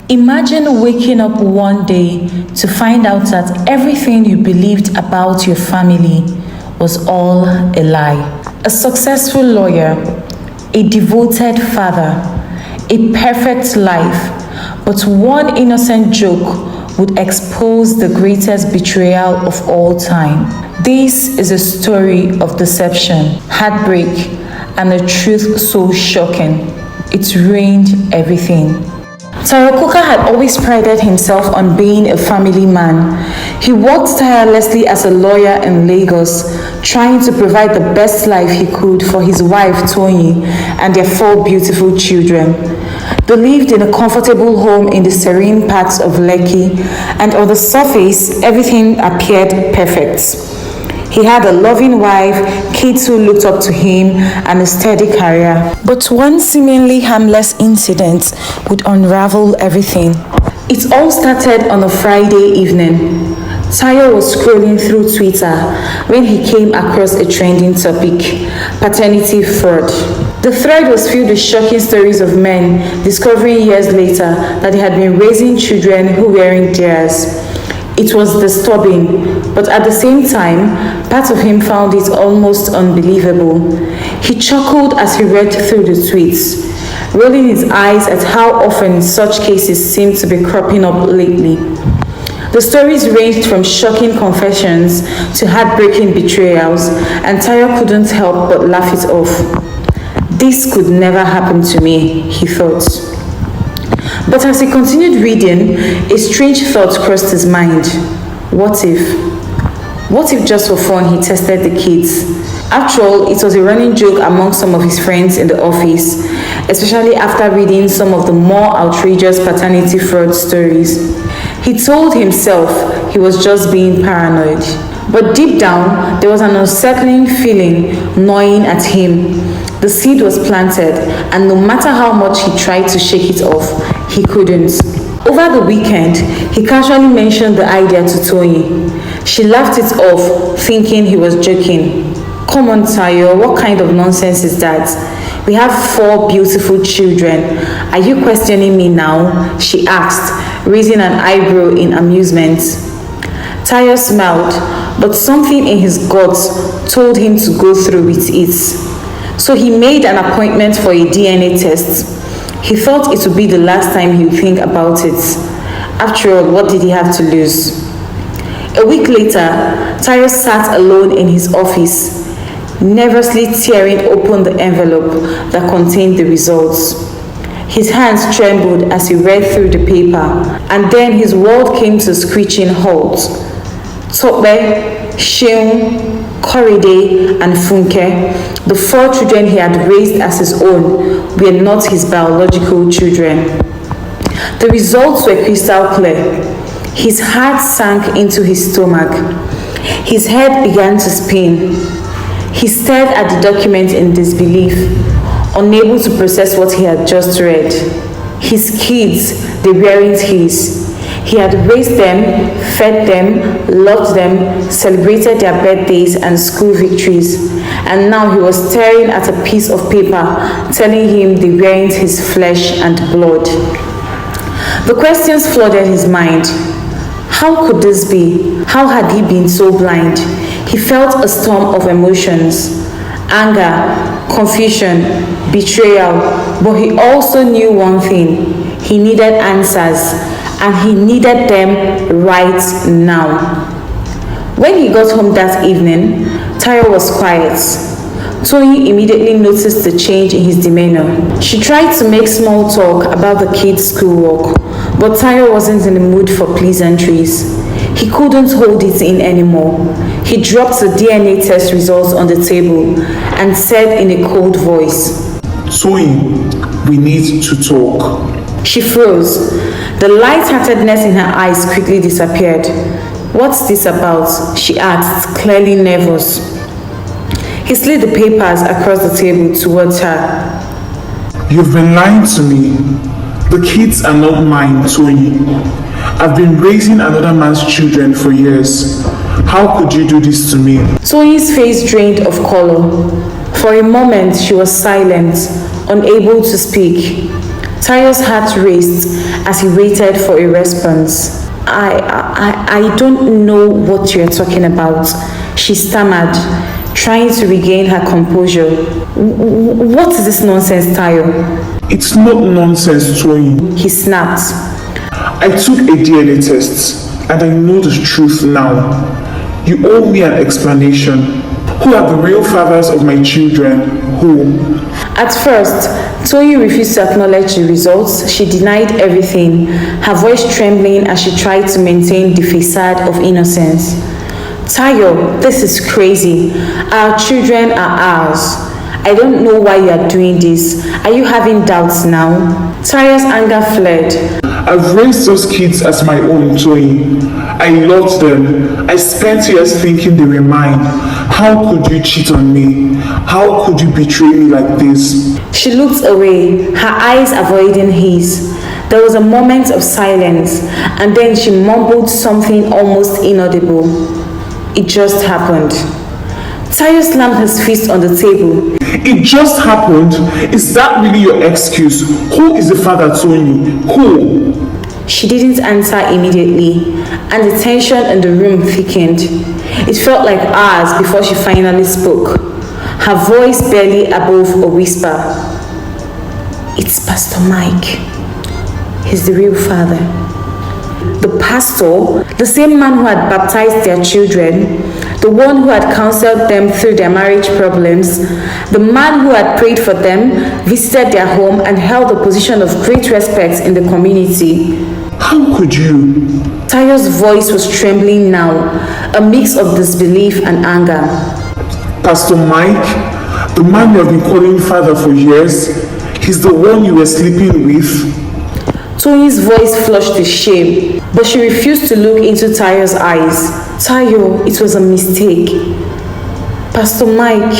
Imagine waking up one day to find out that everything you believed about your family was all a lie. A successful lawyer, a devoted father, a perfect life, but one innocent joke would expose the greatest betrayal of all time. This is a story of deception, heartbreak, and a truth so shocking it ruined everything. Tayo Coker had always prided himself on being a family man. He worked tirelessly as a lawyer in Lagos, trying to provide the best life he could for his wife Tony and their 4 beautiful children. They lived in a comfortable home in the serene parts of Lekki, and on the surface, everything appeared perfect. He had a loving wife, kids who looked up to him, and a steady career. But one seemingly harmless incident would unravel everything. It all started on a Friday evening. Tayo was scrolling through Twitter when he came across a trending topic: paternity fraud. The thread was filled with shocking stories of men discovering years later that they had been raising children who weren't theirs. It was disturbing, but at the same time, part of him found it almost unbelievable. He chuckled as he read through the tweets, rolling his eyes at how often such cases seem to be cropping up lately. The stories ranged from shocking confessions to heartbreaking betrayals, and Tayo couldn't help but laugh it off. This could never happen to me, he thought. But as he continued reading, a strange thought crossed his mind. What if? What if just for fun he tested the kids? After all, it was a running joke among some of his friends in the office, especially after reading some of the more outrageous paternity fraud stories. He told himself he was just being paranoid. But deep down, there was an unsettling feeling gnawing at him. The seed was planted, and no matter how much he tried to shake it off, he couldn't. Over the weekend, he casually mentioned the idea to Tony. She laughed it off, thinking he was joking. Come on, Tayo, what kind of nonsense is that? We have 4 beautiful children. Are you questioning me now? She asked, raising an eyebrow in amusement. Tayo smiled, but something in his guts told him to go through with it. So he made an appointment for a DNA test. He thought it would be the last time he would think about it. After all, what did he have to lose? A week later, Tayo sat alone in his office, nervously tearing open the envelope that contained the results. His hands trembled as he read through the paper, and then his world came to a screeching halt. Tope, Sheung, Korede, and Funke, the 4 children he had raised as his own, were not his biological children. The results were crystal clear. His heart sank into his stomach. His head began to spin. He stared at the document in disbelief, unable to process what he had just read. His kids, they weren't his. He had raised them, fed them, loved them, celebrated their birthdays and school victories, and now he was staring at a piece of paper telling him they weren't his flesh and blood. The questions flooded his mind. How could this be? How had he been so blind? He felt a storm of emotions: anger, confusion, betrayal, but he also knew one thing: he needed answers. And he needed them right now. When he got home that evening, Tayo was quiet. Tony immediately noticed the change in his demeanor. She tried to make small talk about the kids' schoolwork, but Tayo wasn't in the mood for pleasantries. He couldn't hold it in anymore. He dropped the DNA test results on the table and said in a cold voice, Tony, we need to talk. She froze. The light-heartedness in her eyes quickly disappeared. What's this about? She asked, clearly nervous. He slid the papers across the table towards her. You've been lying to me. The kids are not mine, Tony. I've been raising another man's children for years. How could you do this to me? Tony's face drained of color. For a moment, she was silent, unable to speak. Tayo's heart raced as he waited for a response. I don't know what you're talking about, she stammered, trying to regain her composure. What is this nonsense, Tayo? It's not nonsense, Toyin, he snapped. I took a DNA test and I know the truth now. You owe me an explanation. Who are the real fathers of my children? Who? At first, Toyin refused to acknowledge the results. She denied everything, her voice trembling as she tried to maintain the facade of innocence. Tayo, this is crazy. Our children are ours. I don't know why you are doing this. Are you having doubts now? Tayo's anger fled. I've raised those kids as my own, Toyin. I loved them. I spent years thinking they were mine. How could you cheat on me? How could you betray me like this? She looked away, her eyes avoiding his. There was a moment of silence, and then she mumbled something almost inaudible. It just happened. Tayo slammed his fist on the table. It just happened? Is that really your excuse? Who is the father, Toyin? Who? She didn't answer immediately, and the tension in the room thickened. It felt like hours before she finally spoke, her voice barely above a whisper. It's Pastor Mike. He's the real father. The pastor, the same man who had baptized their children, the one who had counseled them through their marriage problems, the man who had prayed for them, visited their home, and held a position of great respect in the community. How could you? Tayo's voice was trembling now, a mix of disbelief and anger. Pastor Mike, the man you have been calling father for years, he's the one you were sleeping with? Toyin's voice flushed with shame, but she refused to look into Tayo's eyes. Tayo, it was a mistake. Pastor Mike,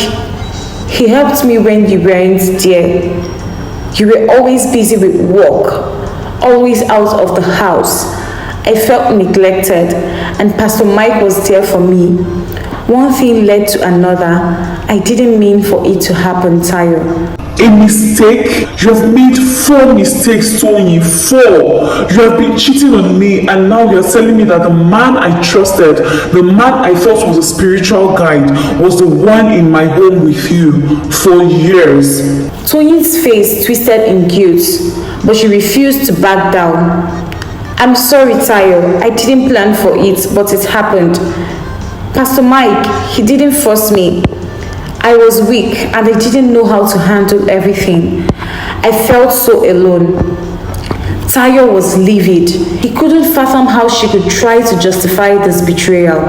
he helped me when you weren't there. You were always busy with work, always out of the house. I felt neglected, and Pastor Mike was there for me. One thing led to another. I didn't mean for it to happen, Tayo. A mistake? You have made 4 mistakes, Toyin. 4. You have been cheating on me, and now you're telling me that the man I trusted, the man I thought was a spiritual guide, was the one in my home with you for years. Toyin's face twisted in guilt, but she refused to back down. I'm sorry, Tayo. I didn't plan for it, but it happened. Pastor Mike, he didn't force me. I was weak and I didn't know how to handle everything. I felt so alone. Tayo was livid. He couldn't fathom how she could try to justify this betrayal.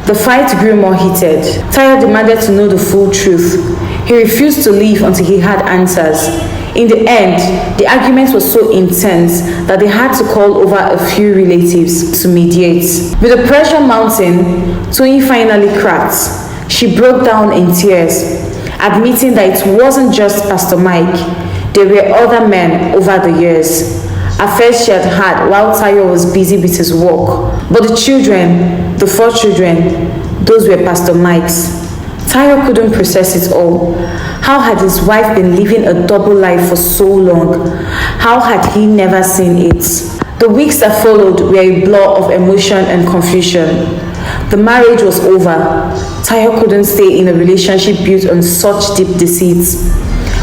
The fight grew more heated. Tayo demanded to know the full truth. He refused to leave until he had answers. In the end, the argument was so intense that they had to call over a few relatives to mediate. With the pressure mounting, Toyin finally cracked. She broke down in tears, admitting that it wasn't just Pastor Mike. There were other men over the years. Affairs she had had while Tayo was busy with his work. But the children, the 4 children, those were Pastor Mike's. Tayo couldn't process it all. How had his wife been living a double life for so long? How had he never seen it? The weeks that followed were a blur of emotion and confusion. The marriage was over. Tayo couldn't stay in a relationship built on such deep deceits.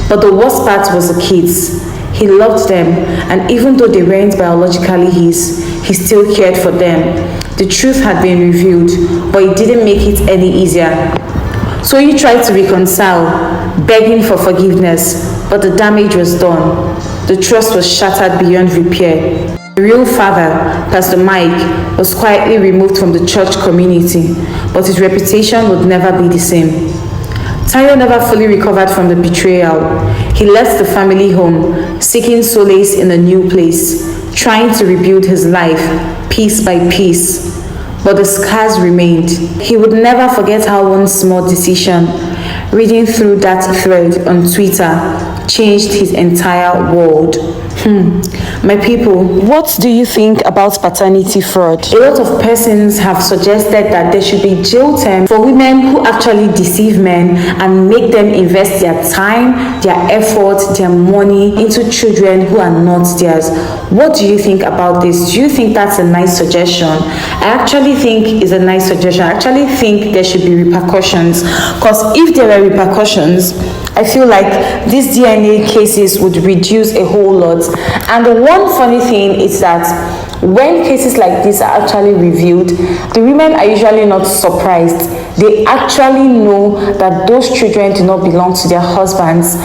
But the worst part was the kids. He loved them, and even though they weren't biologically his, he still cared for them. The truth had been revealed, but it didn't make it any easier. So he tried to reconcile, begging for forgiveness, but the damage was done. The trust was shattered beyond repair. The real father, Pastor Mike, was quietly removed from the church community, but his reputation would never be the same. Tayo never fully recovered from the betrayal. He left the family home, seeking solace in a new place, trying to rebuild his life, piece by piece. But the scars remained. He would never forget how one small decision, reading through that thread on Twitter, changed his entire world. My people, what do you think about paternity fraud? A lot of persons have suggested that there should be jail term for women who actually deceive men and make them invest their time, their effort, their money into children who are not theirs. What do you think about this? Do you think that's a nice suggestion? I actually think it's a nice suggestion. I actually think there should be repercussions, because if there were repercussions, I feel like these DNA cases would reduce a whole lot. And the one funny thing is that when cases like this are actually revealed, the women are usually not surprised. They actually know that those children do not belong to their husbands,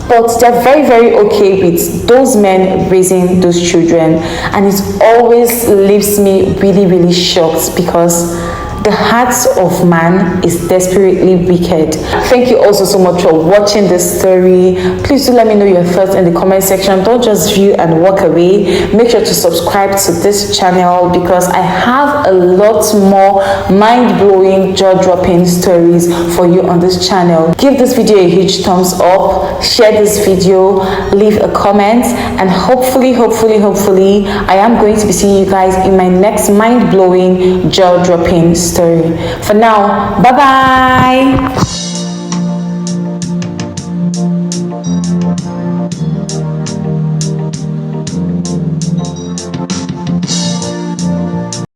but they're very, very okay with those men raising those children. And it always leaves me really, really shocked, because the heart of man is desperately wicked. Thank you also so much for watching this story. Please do let me know your thoughts in the comment section. Don't just view and walk away. Make sure to subscribe to this channel, because I have a lot more mind-blowing, jaw-dropping stories for you on this channel. Give this video a huge thumbs up, share this video, leave a comment, and hopefully I am going to be seeing you guys in my next mind-blowing, jaw-dropping story. For now, bye bye.